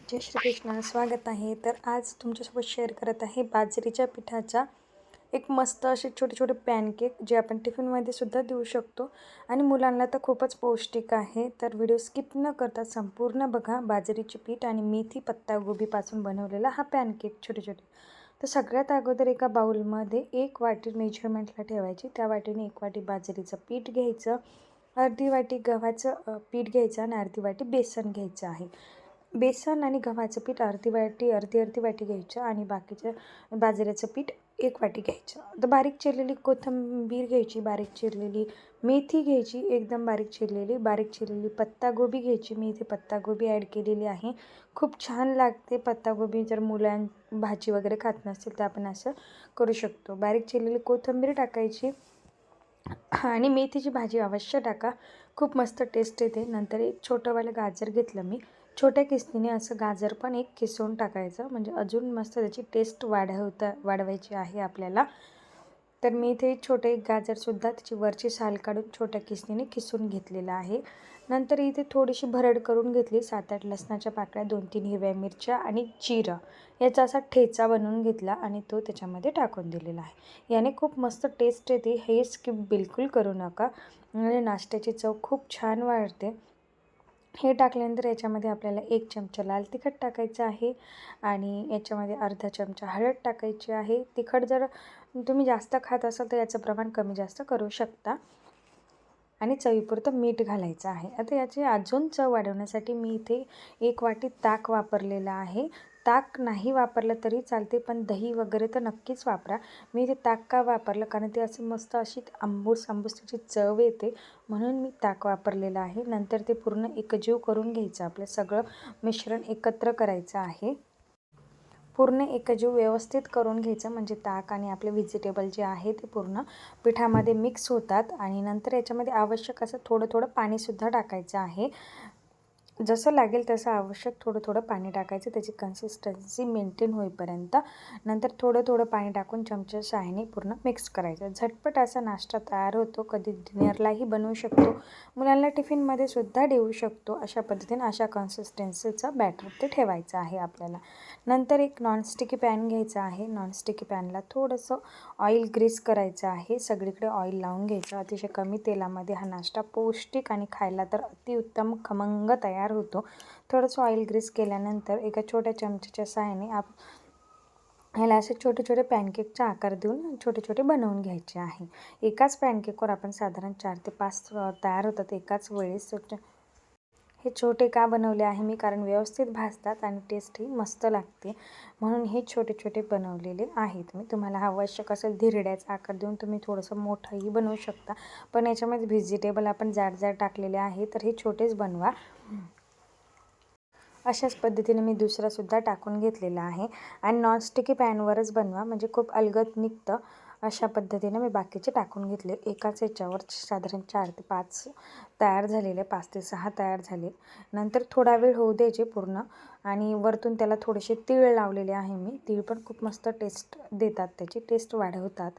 जय श्री कृष्ण. स्वागत आहे. तर आज तुमच्यासोबत शेअर करत आहे बाजरीच्या पिठाचा एक मस्त असे छोटे छोटे पॅनकेक जे आपण टिफिनमध्ये सुद्धा देऊ शकतो आणि मुलांना तर खूपच पौष्टिक आहे. तर व्हिडिओ स्किप न करता संपूर्ण बघा. बाजरीचे पीठ आणि मेथी पत्तागोबीपासून बनवलेला हा पॅनकेक छोटे छोटे. तर सगळ्यात अगोदर एका बाउलमध्ये 1 वाटी मेजरमेंटला ठेवायची. त्या वाटीने 1 वाटी बाजरीचं पीठ घ्यायचं, अर्धी वाटी गव्हाचं पीठ घ्यायचं आणि अर्धी वाटी बेसन घ्यायचं आहे. बेसन आणि गव्हाचं पीठ अर्धी वाटी अर्धी वाटी घ्यायचं आणि बाकीचं बाजरीचं पीठ 1 वाटी घ्यायचं. तर बारीक चिरलेली कोथिंबीर घ्यायची, बारीक चिरलेली मेथी घ्यायची, एकदम बारीक चिरलेली पत्तागोबी घ्यायची. मी इथे पत्तागोबी ॲड केलेली आहे. खूप छान लागते पत्तागोबी. जर भाजी वगैरे खात नसतील तर आपण असं करू शकतो. बारीक चिरलेली कोथिंबीर टाकायची आणि मेथीची भाजी अवश्य टाका, खूप मस्त टेस्ट येते. नंतर एक छोटंवालं गाजर घेतलं मी. छोट्या किसणीने असं गाजर पण एक किसून टाकायचं, म्हणजे अजून मस्त त्याची टेस्ट वाढवायची आहे आपल्याला. तर मी इथे छोटे एक गाजरसुद्धा त्याची वरची साल काढून छोट्या किसणीने किसून घेतलेलं आहे. नंतर इथे थोडीशी भरड करून घेतली. 7-8 लसणाच्या पाकळ्या, 2-3 हिरव्या मिरच्या आणि जिरं याचा असा ठेचा बनवून घेतला आणि तो त्याच्यामध्ये टाकून दिलेला आहे. याने खूप मस्त टेस्ट येते. हे स्किप बिलकुल करू नका आणि नाश्त्याची चव खूप छान वाढते. हे टाकल्यानंतर याच्यामध्ये आपल्याला 1 चमचा लाल तिखट टाकायचं आहे आणि याच्यामध्ये अर्धा चमचा हळद टाकायची आहे. तिखट जर तुम्ही जास्त खात असाल तर याचं प्रमाण कमी जास्त करू शकता आणि चवीपुरतं मीठ घालायचं आहे. आता याची अजून चव वाढवण्यासाठी मी इथे 1 वाटी ताक वापरलेलं आहे. ताक नाही वापरलं तरी चालते, पण दही वगैरे तर नक्कीच वापरा. मी इथे ताक का वापरलं, कारण ते असं मस्त अशी आंबूस त्याची चव येते, म्हणून मी ताक वापरलेलं आहे. नंतर ते पूर्ण एकजीव करून घ्यायचं. आपलं सगळं मिश्रण एकत्र करायचं आहे. पूर्ण एकजीव व्यवस्थित करून घ्यायचं, म्हणजे ताक आणि आपले व्हेजिटेबल जे आहे ते पूर्ण पिठामध्ये मिक्स होतात. आणि नंतर याच्यामध्ये आवश्यक असं थोडं थोडं पाणीसुद्धा टाकायचं आहे. जसं लागेल तसं आवश्यक थोडं थोडं पाणी टाकायचं, त्याची कन्सिस्टन्सी मेंटेन होईपर्यंत. नंतर थोडं थोडं पाणी टाकून चमच्या सहाय्याने पूर्ण मिक्स करायचं. झटपट असा नाश्ता तयार होतो. कधी डिनरलाही बनवू शकतो, मुलांना टिफिनमध्ये सुद्धा देऊ शकतो. अशा पद्धतीने अशा कन्सिस्टन्सीचा बॅटर ते ठेवायचं आहे आपल्याला. नंतर एक नॉनस्टिकी पॅन घ्यायचा आहे. नॉनस्टिकी पॅनला थोडंसं ऑइल ग्रीस करायचं आहे. सगळीकडे ऑइल लावून घ्यायचं. अतिशय कमी तेलामध्ये हा नाश्ता पौष्टिक आणि खायला तर अतिउत्तम खमंग तयार होतो. थोडंसं ऑइल ग्रीस केल्यानंतर एका छोट्या चमच्याच्या सहाय्याने ह्याला असे छोटे छोटे पॅनकेकचा आकार देऊन छोटे छोटे बनवून घ्यायचे आहे. एकाच पॅनकेकवर आपण साधारण 4 ते 5 तयार होतात एकाच वेळेस. हे छोटे का बनवले आहे मी, कारण व्यवस्थित भाजतात आणि टेस्टही मस्त लागते, म्हणून हे छोटे छोटे बनवलेले आहेत मी. तुम्हाला आवश्यक असेल धिरड्याचा आकार देऊन तुम्ही थोडंसं मोठंही बनवू शकता, पण याच्यामध्ये व्हेजिटेबल आपण जाड जाड टाकलेले आहे, तर हे छोटेच बनवा. अशाच पद्धतीने मी दुसरासुद्धा टाकून घेतलेला आहे आणि नॉनस्टिकी पॅनवरच बनवा, म्हणजे खूप अलगद निघतं. अशा पद्धतीने मी बाकीचे टाकून घेतले. एकाच याच्यावर साधारण 4 ते 5 तयार झालेले, 5 ते 6 तयार झाले. नंतर थोडा वेळ होऊ द्यायचे पूर्ण आणि वरतून त्याला थोडेसे तीळ लावलेले आहे मी. तीळ पण खूप मस्त टेस्ट देतात, त्याची टेस्ट वाढवतात.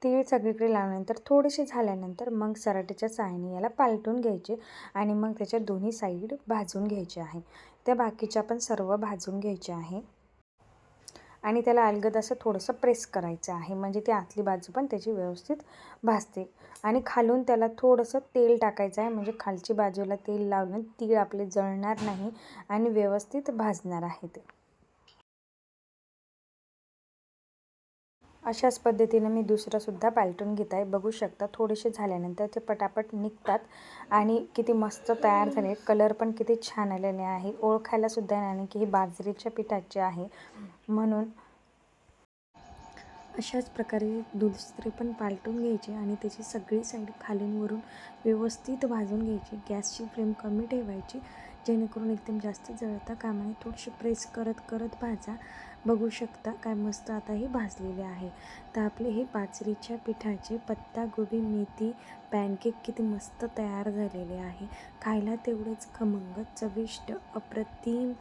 तीळ सगळीकडे लावल्यानंतर थोडेसे झाल्यानंतर मग सराटीच्या साहाय्याने याला पालटून घ्यायचे आणि मग त्याच्या दोन्ही साईड भाजून घ्यायचे आहे. त्या बाकीच्या पण सर्व भाजून घ्यायचे आहे आणि त्याला अलगद असं थोडंसं प्रेस करायचं आहे, म्हणजे ती आतली बाजू पण त्याची व्यवस्थित भाजते. आणि खालून त्याला थोडंसं तेल टाकायचं आहे, म्हणजे खालची बाजूला तेल लावून तीळ आपले जळणार नाही आणि व्यवस्थित भाजणार आहे ते. अशाच पद्धतीने मी दुसरंसुद्धा पालटून घेत आहे. बघू शकता थोडेसे झाल्यानंतर ते पटापट निघतात आणि किती मस्त तयार झाले. कलर पण किती छान आलेले आहे. ओळखायलासुद्धा येणार नाही की हे बाजरीच्या पिठाचे आहे म्हणून. अशाच प्रकारे दुसरे पण पालटून घ्यायचे आणि त्याची सगळी साईड खालून वरून व्यवस्थित भाजून घ्यायची. गॅसची फ्लेम कमी ठेवायची, जेणेकरून एकदम जास्त जळता कामा नये. थोडीशी प्रेस करत करत भाजा. बघू शकता काय मस्त आता हे भाजलेले आहे. तर आपले हे बाजरीच्या पिठाचे पत्तागोबी मेथी पॅनकेक किती मस्त तयार झालेले आहे. खायला तेवढेच खमंग, चविष्ट, अप्रतिम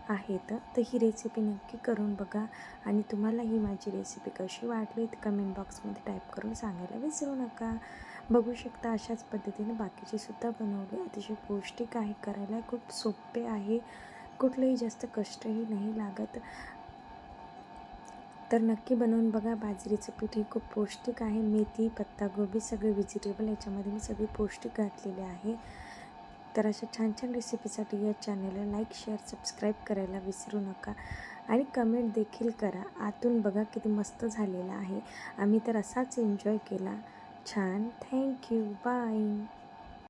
आहेत. तर ही रेसिपी नक्की करून बघा आणि तुम्हाला ही माझी रेसिपी कशी वाटली ते कमेंट बॉक्समध्ये टाईप करून सांगायला विसरू नका. बघू शकता अशाच पद्धतीने बाकीचे सुद्धा बनवले. अतिशय पौष्टिक आहे, करायला खूप सोपे आहे. कुठलंही जास्त कष्टही नाही लागत. तर नक्की बनवून बघा. बाजरीचं पीठ हे खूप पौष्टिक आहे. मेथी, पत्तागोबी सगळे व्हेजिटेबल याच्यामध्ये मी सगळे पौष्टिक घातलेले आहे. तर अशा छान छान रेसिपीसाठी या चॅनलला लाईक, शेअर, सबस्क्राईब करायला विसरू नका आणि कमेंट देखील करा. आतून बघा किती मस्त झालेला आहे. आम्ही तर असाच एन्जॉय केला. छान. थँक्यू. बाय.